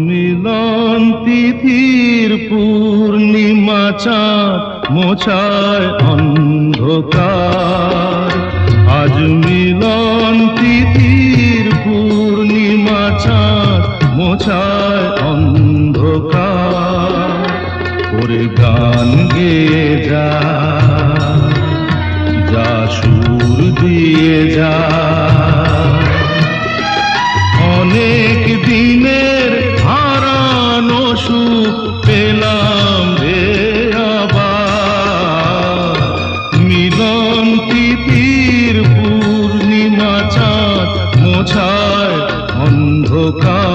মিলন তিথির পূর্ণিমা চাঁদ মোছায় অন্ধকার। আজ মিলন তিথির পূর্ণিমা চাঁদ মোছায় অন্ধকার। ওরে গান গেয়ে যা, যা সুর দিয়ে যা, অনেক দিনের হারানো সুখ পেলাম রে আবার। মিলন তিথির পূর্ণিমা চাঁদ মোছায় অন্ধকার।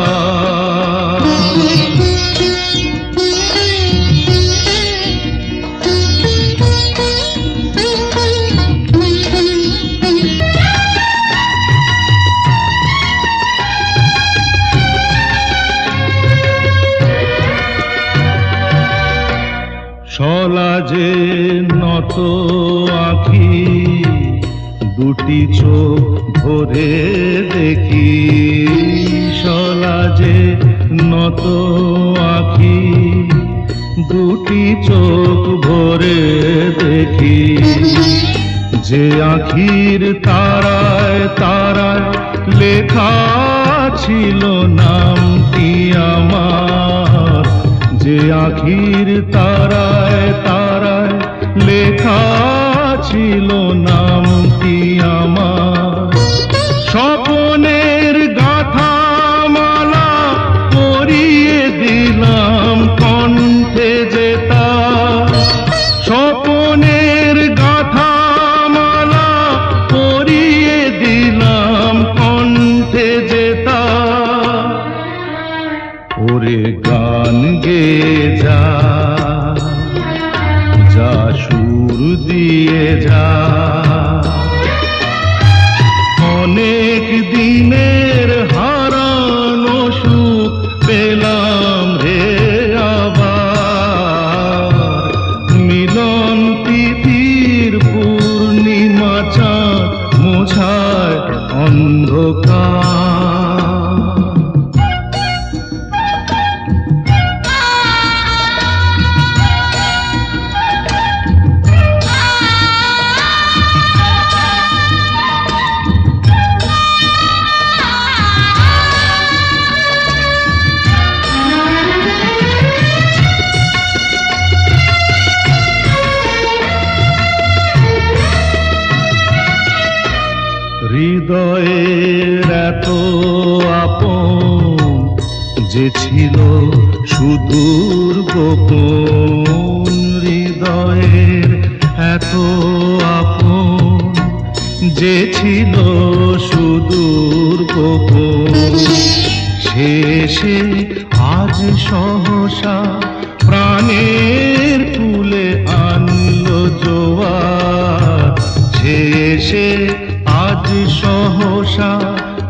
সলাজে নত আঁখি দুটি চোখ ভরে দেখি। সলাজে নত আঁখি দুটি চোখ ভরে দেখি। যে আঁখির তারায় তারায় লেখা ছিল নামটি আমার। যে আঁখির তারায় তারায় লেখা ছিল নামটি আমার। স্বপনের গাথা মালা পরিয়ে দিলাম কণ্ঠে যেতা। স্বপনের গাথা মালা পরিয়ে দিলাম কণ্ঠে যেতা। ওরে গান গেয়ে যা, যা সুর দিয়ে যা, অনেক দিনের হারানো সুখ পেলাম রে আবার। মিলন তিথির পূর্ণিমা চাঁদ মোছায় অন্ধকার। হৃদয়ের এত আপন যে ছিল সুদূর গোপন। হৃদয়ের এত আপন যে ছিল সুদূর গোপন। শেষে আজ সহসা প্রাণের কুলে আনলো জোয়ার। শেষে আজ সহসা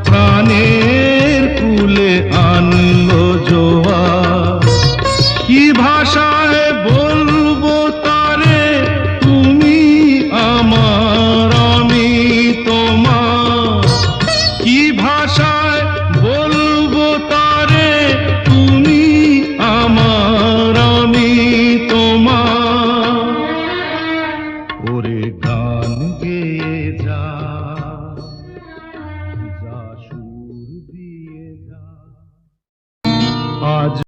প্রাণের কুলে আনলো জোয়ার। কি ভাষায় বলবো তারে তুমি আমার আমি তোমার। কি ভাষায় বলবো তারে তুমি আমার আমি তোমার। ওরে গান গেয়ে যা, যা সুর দিয়ে যা, আজ